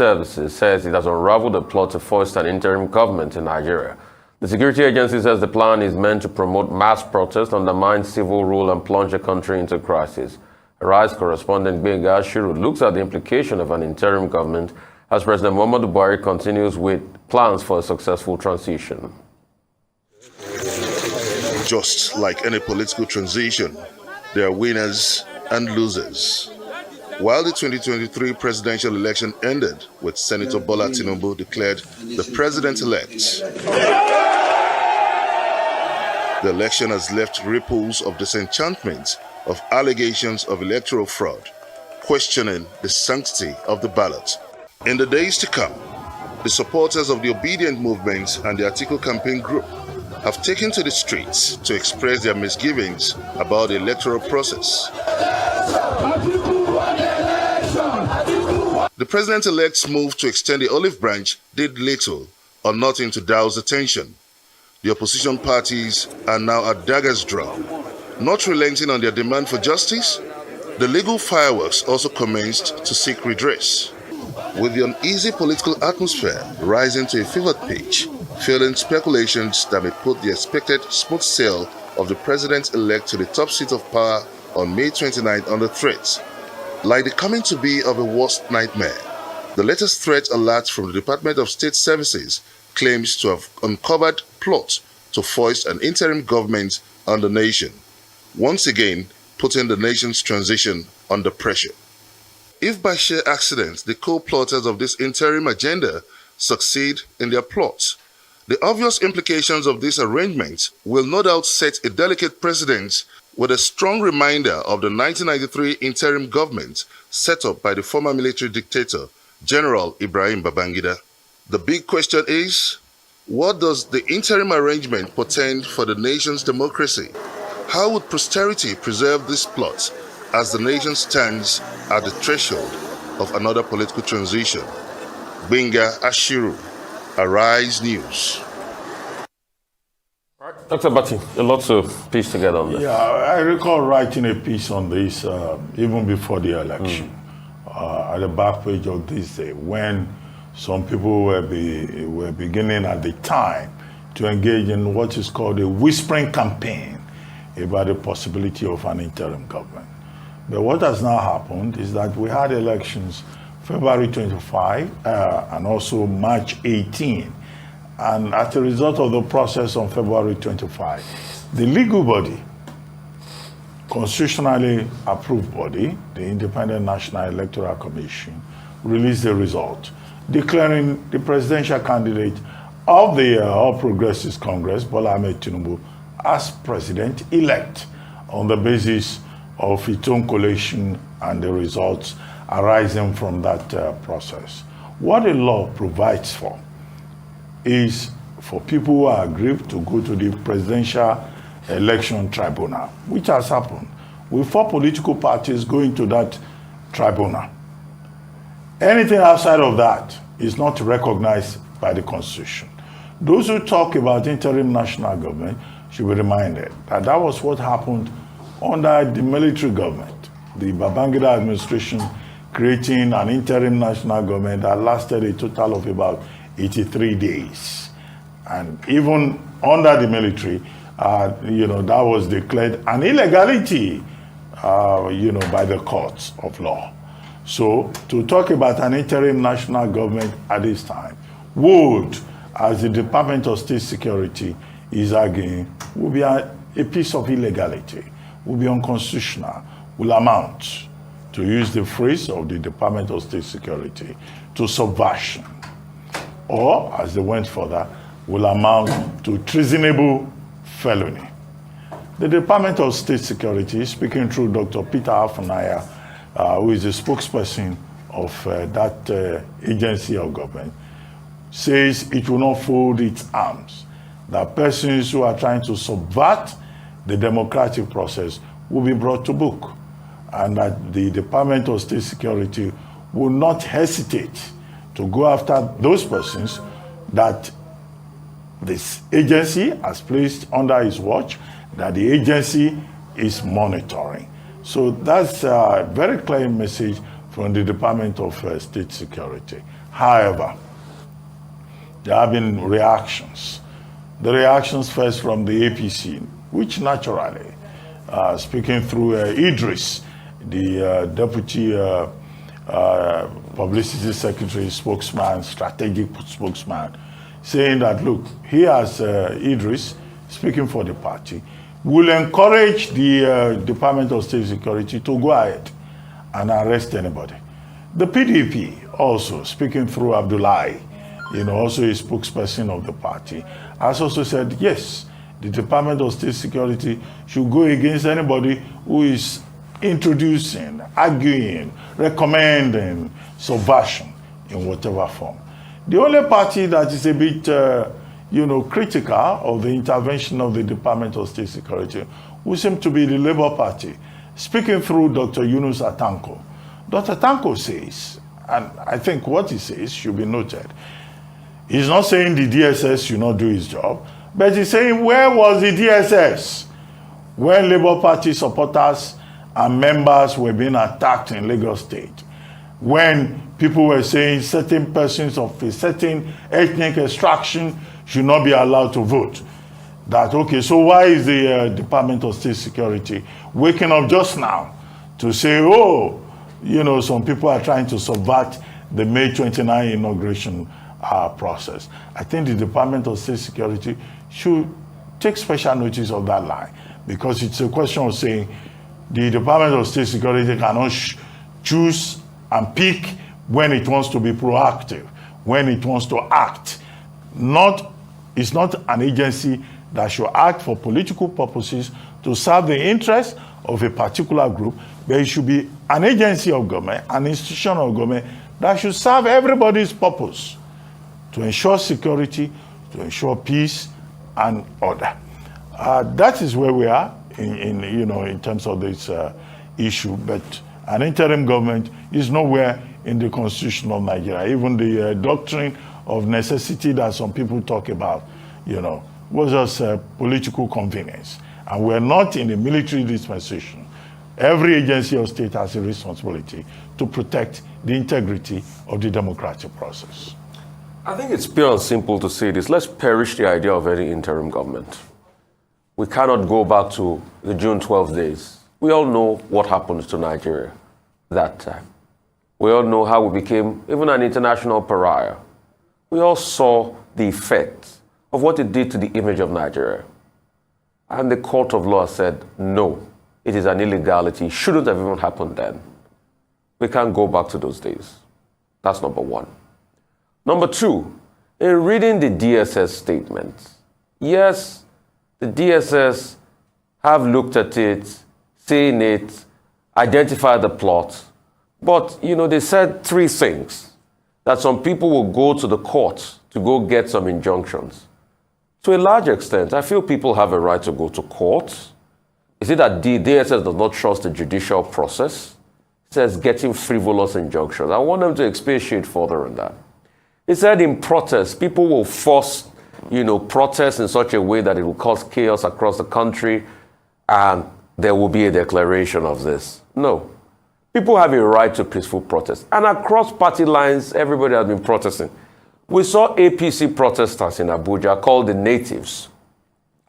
Services says it has unraveled a plot to foist an interim government in Nigeria. The security agency says the plan is meant to promote mass protest, undermine civil rule, and plunge the country into crisis. Arise correspondent Benga Shiru looks at the implication of an interim government as President Muhammadu Buhari continues with plans for a successful transition. Just like any political transition, there are winners and losers. While the 2023 presidential election ended with Senator Bola Tinubu declared the president-elect, the election has left ripples of disenchantment, of allegations of electoral fraud, questioning the sanctity of the ballot. In the days to come, the supporters of the Obedient Movement and the Atiku campaign group have taken to the streets to express their misgivings about the electoral process. The president-elect's move to extend the olive branch did little or nothing to douse the tension. The opposition parties are now at daggers drawn. Not relenting on their demand for justice, the legal fireworks also commenced to seek redress. With the uneasy political atmosphere rising to a fevered pitch, fueling speculations that may put the expected smooth sail of the president-elect to the top seat of power on May 29th under threat. Like the coming to be of a worst nightmare, the latest threat alert from the Department of State Services claims to have uncovered plot to foist an interim government on the nation, once again putting the nation's transition under pressure. If by sheer accident the co-plotters of this interim agenda succeed in their plot, the obvious implications of this arrangement will no doubt set a delicate precedent with a strong reminder of the 1993 interim government set up by the former military dictator, General Ibrahim Babangida. The big question is, what does the interim arrangement portend for the nation's democracy? How would posterity preserve this plot as the nation stands at the threshold of another political transition? Benga Ashiru, Arise News. Dr. Bati, a lot to piece together on this. Yeah, I recall writing a piece on this even before the election, at the back page of this day, when some people were beginning at the time to engage in what is called a whispering campaign about the possibility of an interim government. But what has now happened is that we had elections February 25 and also March 18. And as a result of the process on February 25, the legal body, constitutionally approved body, the Independent National Electoral Commission, released the result, declaring the presidential candidate of the All Progressives Congress, Bola Ahmed Tinubu, as president-elect on the basis of its own collation and the results arising from that process. What the law provides for is for people who are aggrieved to go to the Presidential Election Tribunal, which has happened, with 4 political parties going to that tribunal. Anything outside of that is not recognized by the Constitution. Those who talk about interim national government should be reminded that that was what happened under the military government, the Babangida administration creating an interim national government that lasted a total of about 83 days. And even under the military, that was declared an illegality, by the courts of law. So to talk about an interim national government at this time would, as the Department of State Security is arguing, would be a piece of illegality, would be unconstitutional, will amount, to use the phrase of the Department of State Security, to subversion. Or, as they went further, will amount to treasonable felony. The Department of State Security, speaking through Dr. Peter Afunaya, who is the spokesperson of that agency of government, says it will not fold its arms, that persons who are trying to subvert the democratic process will be brought to book, and that the Department of State Security will not hesitate to go after those persons that this agency has placed under his watch, that the agency is monitoring. So that's a very clear message from the Department of State Security. However, there have been reactions. The reactions first from the APC, which naturally, speaking through Idris, the Deputy Publicity Secretary spokesman, strategic spokesman, saying that, look, he as Idris, speaking for the party, will encourage the Department of State Security to go ahead and arrest anybody. The PDP also, speaking through Abdullahi, also a spokesperson of the party, has also said, yes, the Department of State Security should go against anybody who is introducing, arguing, recommending subversion in whatever form. The only party that is a bit, critical of the intervention of the Department of State Security would seem to be the Labour Party. Speaking through Dr. Yunus Atanko, Dr. Atanko says, and I think what he says should be noted, he's not saying the DSS should not do his job, but he's saying, where was the DSS when Labour Party supporters and members were being attacked in Lagos State? When people were saying certain persons of a certain ethnic extraction should not be allowed to vote. That, okay, so why is the Department of State Security waking up just now to say, oh, some people are trying to subvert the May 29 inauguration process? I think the Department of State Security should take special notice of that line, because it's a question of saying the Department of State Security cannot choose and pick when it wants to be proactive, when it wants to act. It's not an agency that should act for political purposes to serve the interests of a particular group, but it should be an agency of government, an institution of government that should serve everybody's purpose to ensure security, to ensure peace and order. That is where we are in terms of this issue. But an interim government is nowhere in the Constitution of Nigeria. Even the doctrine of necessity that some people talk about, was just political convenience. And we're not in a military dispensation. Every agency of state has a responsibility to protect the integrity of the democratic process. I think it's pure and simple to say this. Let's perish the idea of any interim government. We cannot go back to the June 12 days. We all know what happened to Nigeria that time. We all know how we became even an international pariah. We all saw the effect of what it did to the image of Nigeria. And the court of law said, no, it is an illegality. It shouldn't have even happened then. We can't go back to those days. That's number one. Number two, in reading the DSS statements, yes, the DSS have looked at it, seen it, identified the plot, but, they said three things. That some people will go to the court to go get some injunctions. To a large extent, I feel people have a right to go to court. Is it that the DSS does not trust the judicial process? It says getting frivolous injunctions. I want them to expatiate further on that. It said in protest, people will force, protest in such a way that it will cause chaos across the country and there will be a declaration of this. No. People have a right to peaceful protest. And across party lines, everybody has been protesting. We saw APC protesters in Abuja called the Natives,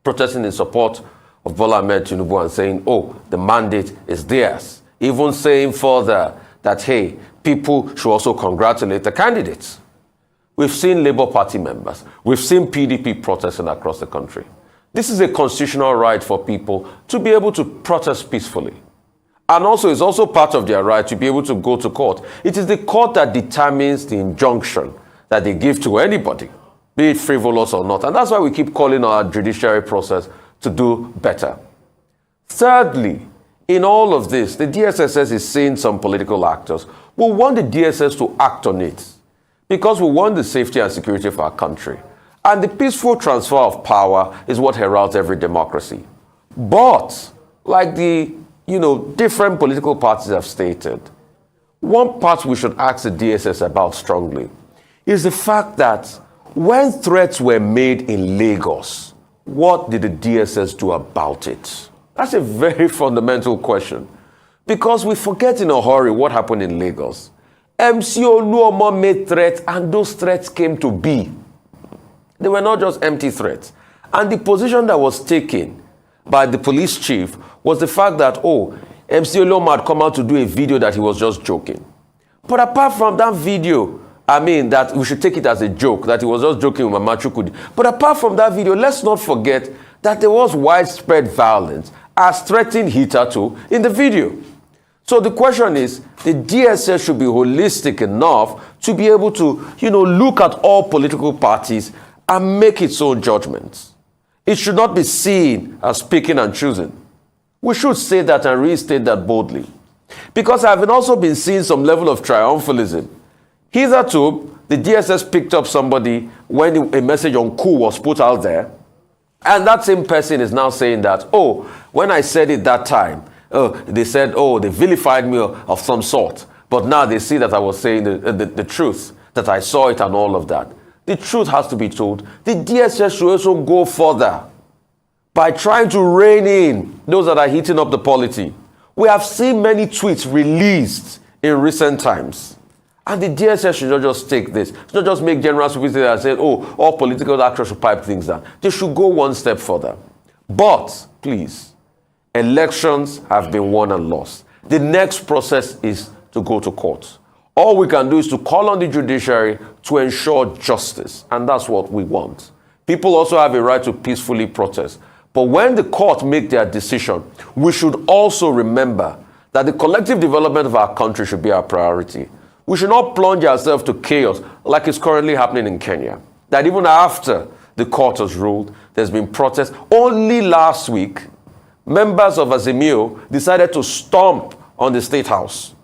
protesting in support of Bola Ahmed Tinubu and saying, oh, the mandate is theirs. Even saying further that, hey, people should also congratulate the candidates. We've seen Labour Party members. We've seen PDP protesting across the country. This is a constitutional right for people to be able to protest peacefully. And also, it's also part of their right to be able to go to court. It is the court that determines the injunction that they give to anybody, be it frivolous or not. And that's why we keep calling our judiciary process to do better. Thirdly, in all of this, the DSS is seeing some political actors. We want the DSS to act on it because we want the safety and security of our country. And the peaceful transfer of power is what heralds every democracy. But, like the different political parties have stated, one part we should ask the DSS about strongly is the fact that when threats were made in Lagos, what did the DSS do about it? That's a very fundamental question. Because we forget in a hurry what happened in Lagos. MC Oluomo made threats, and those threats came to be. They were not just empty threats. And the position that was taken by the police chief was the fact that, MC Oluomo had come out to do a video that he was just joking. But apart from that video, that we should take it as a joke, that he was just joking with Mama Chukwudi. But apart from that video, let's not forget that there was widespread violence as threatened hitherto in the video. So the question is, the DSS should be holistic enough to be able to, look at all political parties and make its own judgments. It should not be seen as picking and choosing. We should say that and restate that boldly. Because I've also been seeing some level of triumphalism. Hitherto, the DSS picked up somebody when a message on coup was put out there, and that same person is now saying that, when I said it that time, they said, they vilified me of some sort. But now they see that I was saying the truth, that I saw it and all of that. The truth has to be told. The DSS should also go further by trying to rein in those that are heating up the polity. We have seen many tweets released in recent times. And the DSS should not just take this. Should not just make general publicity and say, all political actors should pipe things down. They should go one step further. But, please, elections have been won and lost. The next process is to go to court. All we can do is to call on the judiciary to ensure justice. And that's what we want. People also have a right to peacefully protest. But when the court make their decision, we should also remember that the collective development of our country should be our priority. We should not plunge ourselves to chaos like it's currently happening in Kenya. That even after the court has ruled, there's been protests. Only last week, members of Azimio decided to stomp on the State House.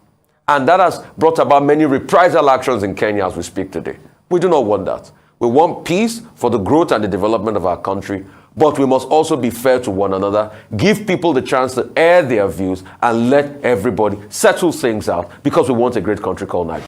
And that has brought about many reprisal actions in Kenya as we speak today. We do not want that. We want peace for the growth and the development of our country, but we must also be fair to one another, give people the chance to air their views, and let everybody settle things out, because we want a great country called Nigeria.